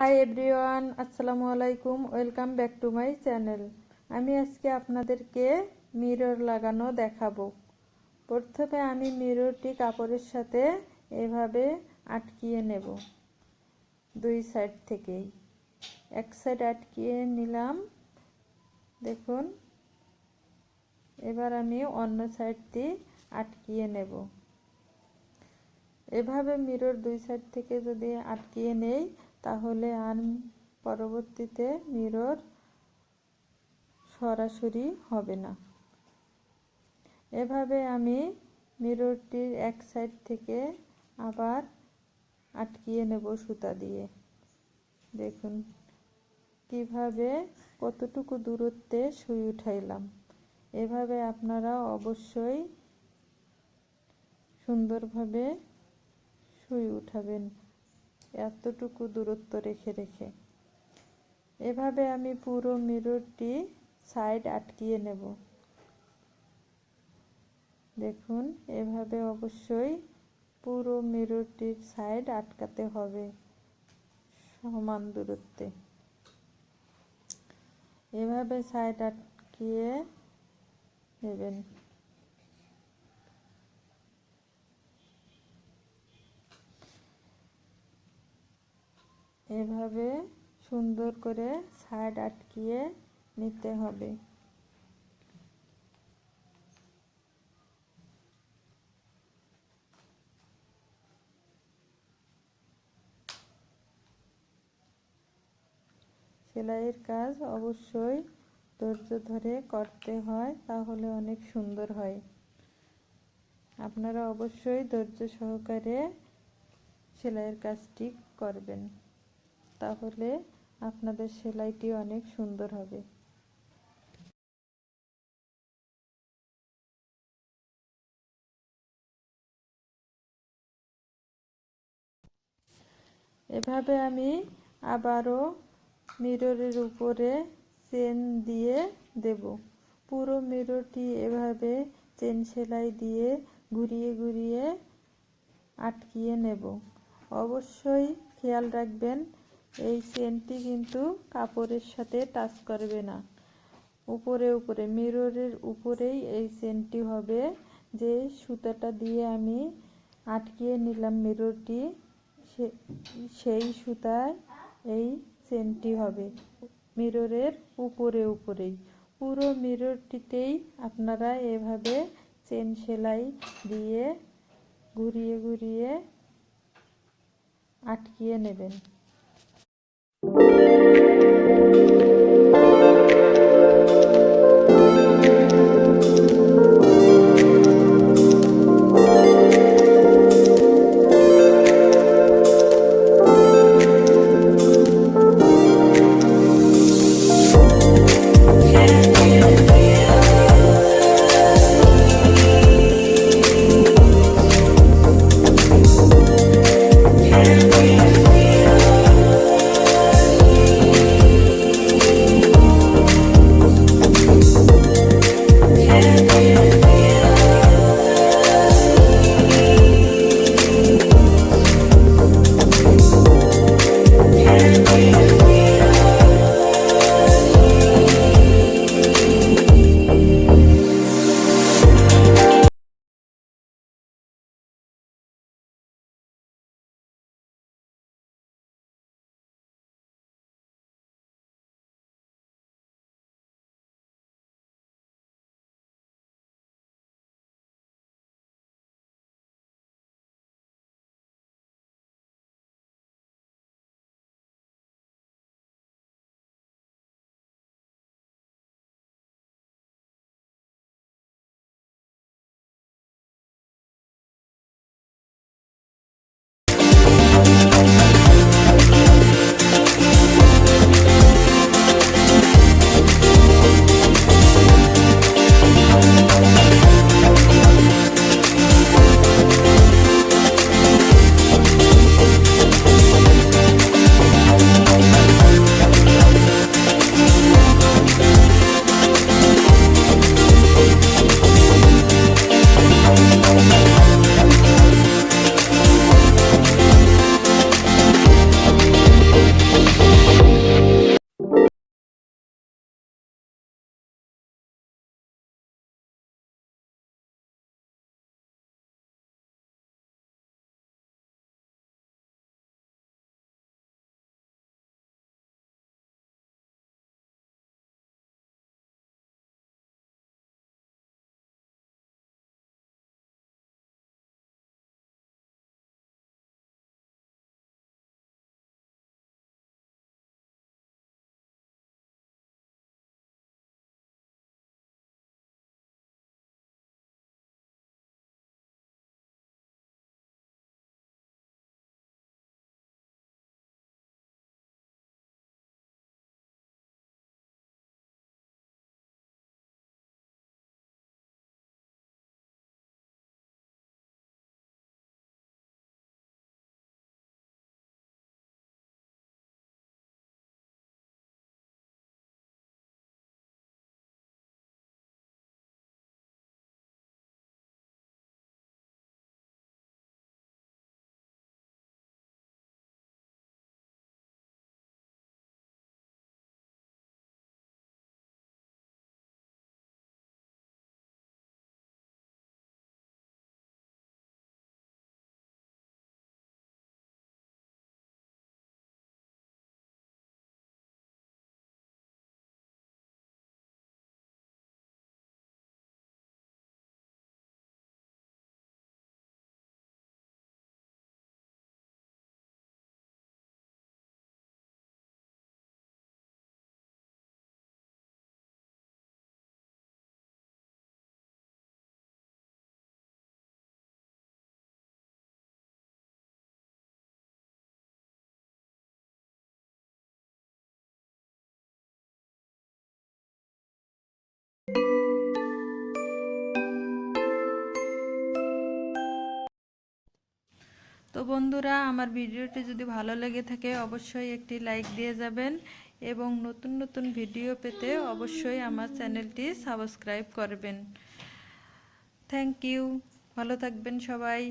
Hi everyone, আসসালামু আলাইকুম। Welcome back to my channel. আমি আজকে আপনাদেরকে মিরর লাগানো দেখাবো। প্রথমে আমি মিররটি কাপড়ের সাথে এভাবে আটকিয়ে নেব, দুই সাইড থেকেই। এক সাইড আটকিয়ে নিলাম, দেখুন। এবার আমি অন্য সাইডটি আটকিয়ে নেব। এভাবে মিরর দুই সাইড থেকে যদি আটকিয়ে নেই, তাহলে আর পরবর্তীতে মিরর সরাসরি হবে না। এভাবে আমি মিররটির এক সাইড থেকে আবার আটকিয়ে নেব সুতা দিয়ে। দেখুন কিভাবে কতটুকু দূরত্বে সুই উঠাইলাম। এভাবে আপনারা অবশ্যই সুন্দরভাবে সুই উঠাবেন, এতটুকু দূরত্ব রেখে রেখে। এভাবে আমি পুরো মিররটি সাইড আটকিয়ে নেব। দেখুন এভাবে অবশ্যই পুরো মিররটির সাইড আটকাতে হবে সমান দূরত্বে। এভাবে সাইড আটকিয়ে নেবেন। এভাবে সুন্দর করে সাইড আটকিয়ে নিতে হবে। সেলাইয়ের কাজ অবশ্যই ধৈর্য ধরে করতে হয়, তাহলে অনেক সুন্দর হয়। আপনারা অবশ্যই ধৈর্য সহকারে সেলাইয়ের কাজটি করবেন, তাহলে আপনাদের সেলাইটি অনেক সুন্দর হবে। এভাবে আমি আবারও মিররের উপরে চেন দিয়ে দেব। পুরো মিররটি এভাবে চেন সেলাই দিয়ে ঘুরিয়ে ঘুরিয়ে আটকিয়ে নেব। অবশ্যই খেয়াল রাখবেন, এই চেনটি কিন্তু কাপড়ের সাথে টাচ করবে না। উপরে উপরে মিররের উপরেই এই চেনটি হবে। যে সুতাটা দিয়ে আমি আটকিয়ে নিলাম মিররটি, সেই সুতায় এই চেনটি হবে মিররের উপরে উপরেই। পুরো মিররটিতেই আপনারা এভাবে চেন সেলাই দিয়ে ঘুরিয়ে ঘুরিয়ে আটকিয়ে নেবেন। তো বন্ধুরা, আমার ভিডিওটি যদি ভালো লেগে থাকে অবশ্যই একটি লাইক দিয়ে যাবেন এবং নতুন নতুন ভিডিও পেতে অবশ্যই আমার চ্যানেলটি সাবস্ক্রাইব করবেন। Thank you. ভালো থাকবেন সবাই।